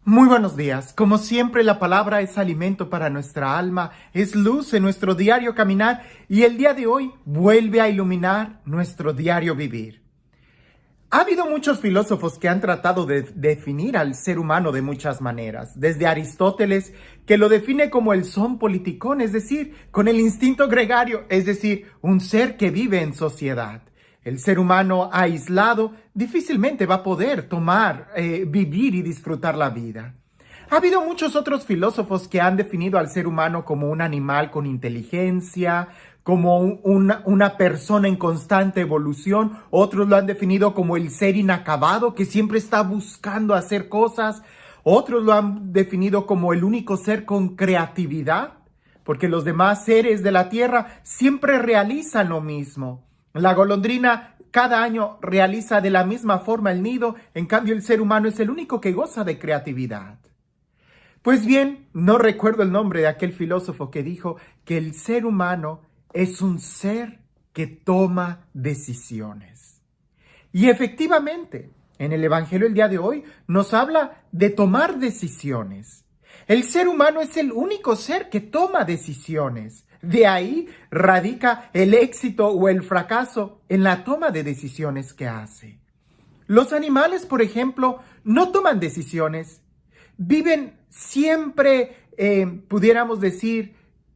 Muy buenos días. Como siempre, la palabra es alimento para nuestra alma, es luz en nuestro diario caminar y el día de hoy vuelve a iluminar nuestro diario vivir. Ha habido muchos filósofos que han tratado de definir al ser humano de muchas maneras, desde Aristóteles, que lo define como el son politicón, es decir, con el instinto gregario, es decir, un ser que vive en sociedad. El ser humano aislado difícilmente va a poder vivir y disfrutar la vida. Ha habido muchos otros filósofos que han definido al ser humano como un animal con inteligencia, como una persona en constante evolución. Otros lo han definido como el ser inacabado que siempre está buscando hacer cosas. Otros lo han definido como el único ser con creatividad, porque los demás seres de la tierra siempre realizan lo mismo. La golondrina cada año realiza de la misma forma el nido, en cambio el ser humano es el único que goza de creatividad. Pues bien, no recuerdo el nombre de aquel filósofo que dijo que el ser humano es un ser que toma decisiones. Y efectivamente, en el Evangelio el día de hoy nos habla de tomar decisiones. El ser humano es el único ser que toma decisiones. De ahí radica el éxito o el fracaso en la toma de decisiones que hace. Los animales, por ejemplo, no toman decisiones. Viven siempre, pudiéramos decir,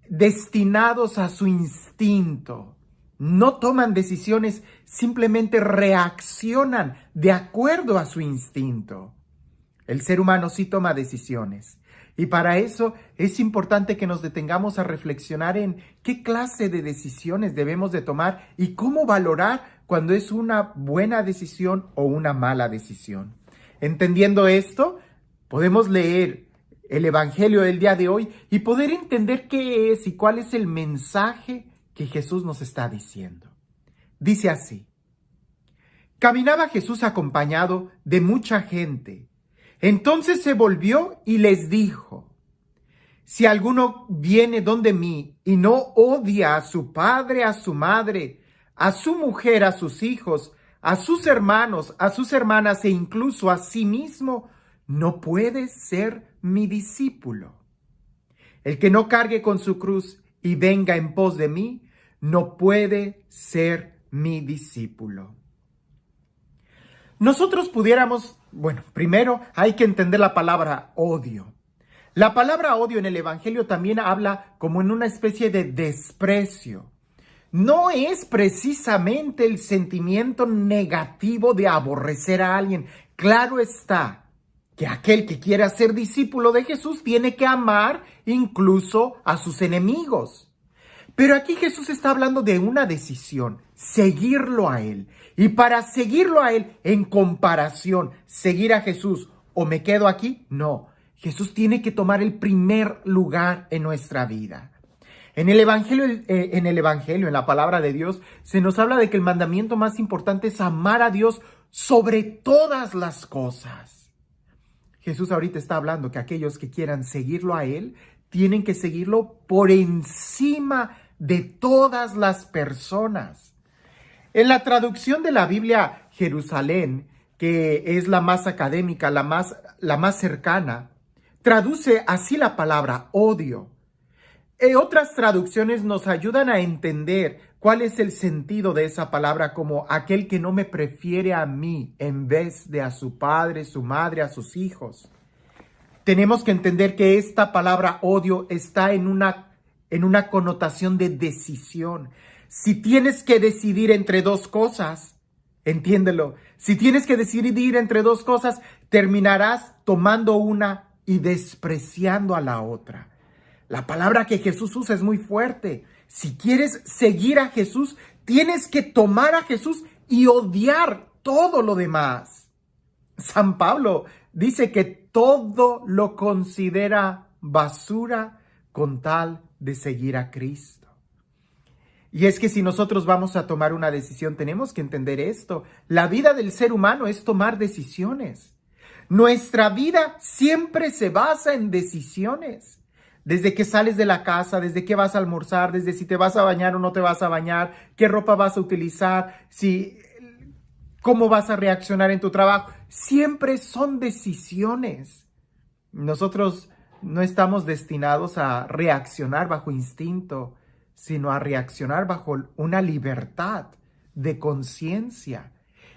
destinados a su instinto. No toman decisiones, simplemente reaccionan de acuerdo a su instinto. El ser humano sí toma decisiones. Y para eso es importante que nos detengamos a reflexionar en qué clase de decisiones debemos de tomar y cómo valorar cuando es una buena decisión o una mala decisión. Entendiendo esto, podemos leer el Evangelio del día de hoy y poder entender qué es y cuál es el mensaje que Jesús nos está diciendo. Dice así: caminaba Jesús acompañado de mucha gente. Entonces se volvió y les dijo: si alguno viene donde mí y no odia a su padre, a su madre, a su mujer, a sus hijos, a sus hermanos, a sus hermanas e incluso a sí mismo, no puede ser mi discípulo. El que no cargue con su cruz y venga en pos de mí, no puede ser mi discípulo. Nosotros pudiéramos, primero hay que entender la palabra odio. La palabra odio en el Evangelio también habla como en una especie de desprecio. No es precisamente el sentimiento negativo de aborrecer a alguien. Claro está que aquel que quiera ser discípulo de Jesús tiene que amar incluso a sus enemigos. Pero aquí Jesús está hablando de una decisión, seguirlo a Él. Y para seguirlo a Él, en comparación, seguir a Jesús o me quedo aquí, no. Jesús tiene que tomar el primer lugar en nuestra vida. En el Evangelio, en la palabra de Dios, se nos habla de que el mandamiento más importante es amar a Dios sobre todas las cosas. Jesús ahorita está hablando que aquellos que quieran seguirlo a Él, tienen que seguirlo por encima de todas las personas. En la traducción de la Biblia Jerusalén, que es la más académica, la más cercana, traduce así la palabra odio. Otras traducciones nos ayudan a entender cuál es el sentido de esa palabra como aquel que no me prefiere a mí en vez de a su padre, su madre, a sus hijos. Tenemos que entender que esta palabra odio está en una connotación de decisión. Si tienes que decidir entre dos cosas, entiéndelo. Si tienes que decidir entre dos cosas, terminarás tomando una y despreciando a la otra. La palabra que Jesús usa es muy fuerte. Si quieres seguir a Jesús, tienes que tomar a Jesús y odiar todo lo demás. San Pablo dice que todo lo considera basura con tal de seguir a Cristo. Y es que si nosotros vamos a tomar una decisión, tenemos que entender esto. La vida del ser humano es tomar decisiones. Nuestra vida siempre se basa en decisiones. Desde que sales de la casa, desde que vas a almorzar, desde si te vas a bañar o no te vas a bañar, qué ropa vas a utilizar, cómo vas a reaccionar en tu trabajo. Siempre son decisiones. Nosotros no estamos destinados a reaccionar bajo instinto, sino a reaccionar bajo una libertad de conciencia.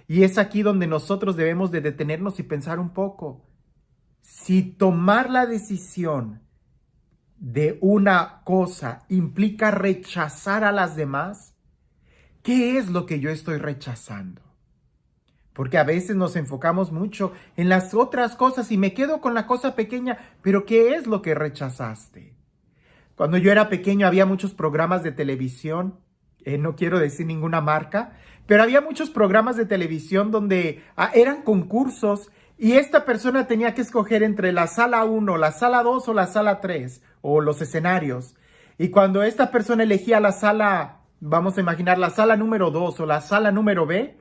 Y es aquí donde nosotros debemos de detenernos y pensar un poco. Si tomar la decisión de una cosa implica rechazar a las demás, ¿qué es lo que yo estoy rechazando? Porque a veces nos enfocamos mucho en las otras cosas y me quedo con la cosa pequeña, pero ¿qué es lo que rechazaste? Cuando yo era pequeño había muchos programas de televisión, no quiero decir ninguna marca, pero había muchos programas de televisión donde eran concursos y esta persona tenía que escoger entre la sala 1, la sala 2 o la sala 3 o los escenarios. Y cuando esta persona elegía la sala, vamos a imaginar la sala número 2 o la sala número B,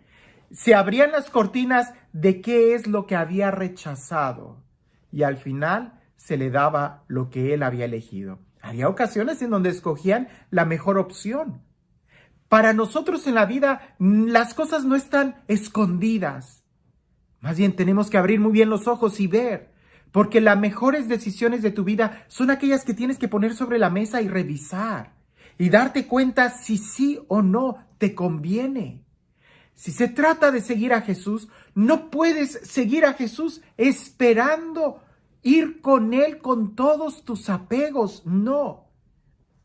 se abrían las cortinas de qué es lo que había rechazado y al final se le daba lo que él había elegido. Había ocasiones en donde escogían la mejor opción. Para nosotros en la vida las cosas no están escondidas. Más bien tenemos que abrir muy bien los ojos y ver, porque las mejores decisiones de tu vida son aquellas que tienes que poner sobre la mesa y revisar y darte cuenta si sí o no te conviene. Si se trata de seguir a Jesús, no puedes seguir a Jesús esperando ir con Él con todos tus apegos. No.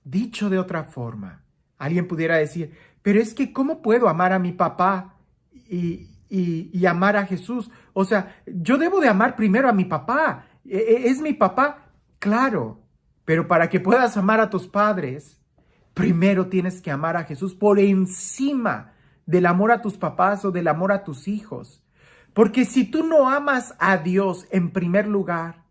Dicho de otra forma, alguien pudiera decir, pero es que ¿cómo puedo amar a mi papá y amar a Jesús? O sea, yo debo de amar primero a mi papá. ¿Es mi papá? Claro, pero para que puedas amar a tus padres, primero tienes que amar a Jesús por encima del amor a tus papás o del amor a tus hijos. Porque si tú no amas a Dios en primer lugar,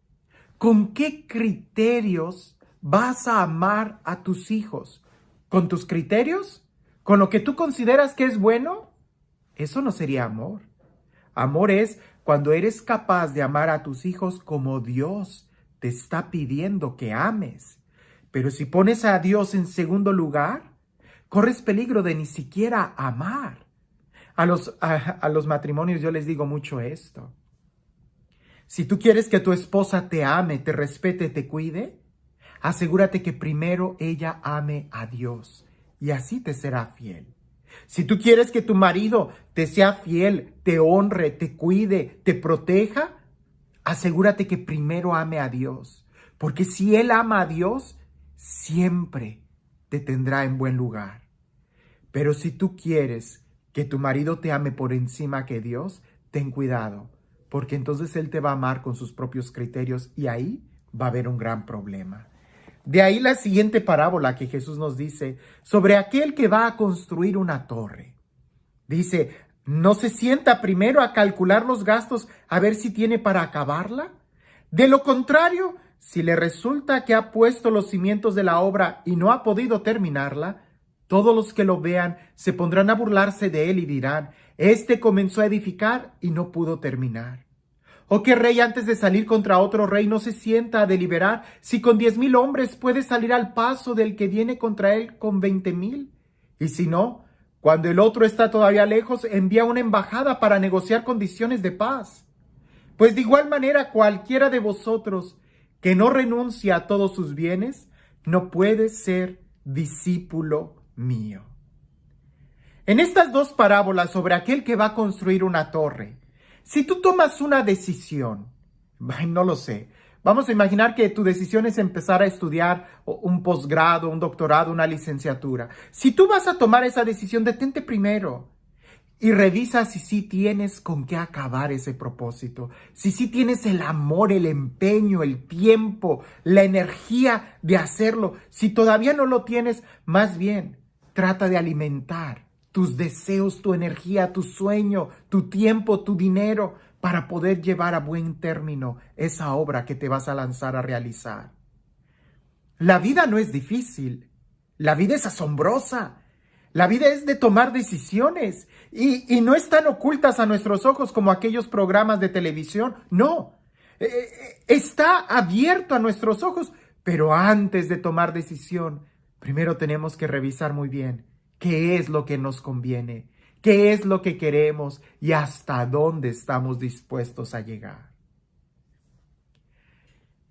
¿con qué criterios vas a amar a tus hijos? ¿Con tus criterios? ¿Con lo que tú consideras que es bueno? Eso no sería amor. Amor es cuando eres capaz de amar a tus hijos como Dios te está pidiendo que ames. Pero si pones a Dios en segundo lugar, corres peligro de ni siquiera amar. A los matrimonios yo les digo mucho esto. Si tú quieres que tu esposa te ame, te respete, te cuide, asegúrate que primero ella ame a Dios y así te será fiel. Si tú quieres que tu marido te sea fiel, te honre, te cuide, te proteja, asegúrate que primero ame a Dios. Porque si él ama a Dios, siempre te tendrá en buen lugar. Pero si tú quieres que tu marido te ame por encima que Dios, ten cuidado, porque entonces él te va a amar con sus propios criterios y ahí va a haber un gran problema. De ahí la siguiente parábola que Jesús nos dice sobre aquel que va a construir una torre. Dice, ¿no se sienta primero a calcular los gastos a ver si tiene para acabarla? De lo contrario, si le resulta que ha puesto los cimientos de la obra y no ha podido terminarla, todos los que lo vean se pondrán a burlarse de él y dirán, este comenzó a edificar y no pudo terminar. ¿O qué rey antes de salir contra otro rey no se sienta a deliberar si con 10,000 hombres puede salir al paso del que viene contra él con 20,000? Y si no, cuando el otro está todavía lejos, envía una embajada para negociar condiciones de paz. Pues de igual manera cualquiera de vosotros que no renuncia a todos sus bienes, no puede ser discípulo mío. En estas dos parábolas sobre aquel que va a construir una torre, si tú tomas una decisión, no lo sé, vamos a imaginar que tu decisión es empezar a estudiar un posgrado, un doctorado, una licenciatura. Si tú vas a tomar esa decisión, detente primero y revisa si sí tienes con qué acabar ese propósito, si sí tienes el amor, el empeño, el tiempo, la energía de hacerlo. Si todavía no lo tienes, más bien trata de alimentar tus deseos, tu energía, tu sueño, tu tiempo, tu dinero, para poder llevar a buen término esa obra que te vas a lanzar a realizar. La vida no es difícil, la vida es asombrosa, la vida es de tomar decisiones y no están ocultas a nuestros ojos como aquellos programas de televisión, no, está abierto a nuestros ojos, pero antes de tomar decisión, primero tenemos que revisar muy bien qué es lo que nos conviene, qué es lo que queremos y hasta dónde estamos dispuestos a llegar.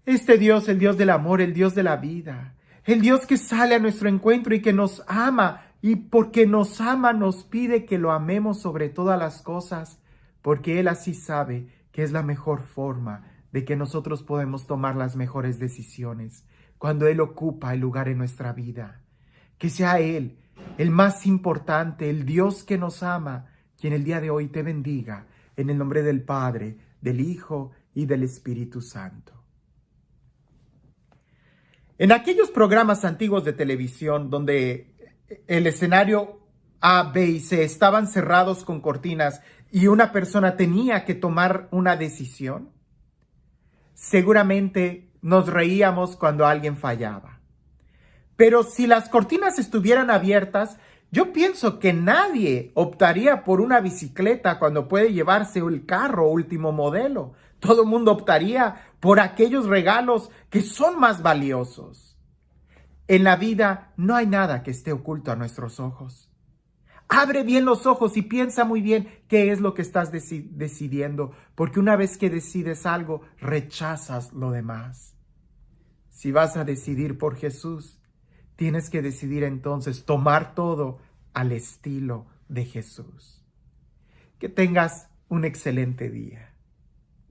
Este Dios, el Dios del amor, el Dios de la vida, el Dios que sale a nuestro encuentro y que nos ama, y porque nos ama nos pide que lo amemos sobre todas las cosas, porque Él así sabe que es la mejor forma de que nosotros podemos tomar las mejores decisiones cuando Él ocupa el lugar en nuestra vida. Que sea Él, el más importante, el Dios que nos ama, quien el día de hoy te bendiga, en el nombre del Padre, del Hijo y del Espíritu Santo. En aquellos programas antiguos de televisión donde el escenario A, B y C estaban cerrados con cortinas y una persona tenía que tomar una decisión, seguramente nos reíamos cuando alguien fallaba. Pero si las cortinas estuvieran abiertas, yo pienso que nadie optaría por una bicicleta cuando puede llevarse el carro último modelo. Todo el mundo optaría por aquellos regalos que son más valiosos. En la vida no hay nada que esté oculto a nuestros ojos. Abre bien los ojos y piensa muy bien qué es lo que estás decidiendo, porque una vez que decides algo, rechazas lo demás. Si vas a decidir por Jesús, tienes que decidir entonces tomar todo al estilo de Jesús. Que tengas un excelente día.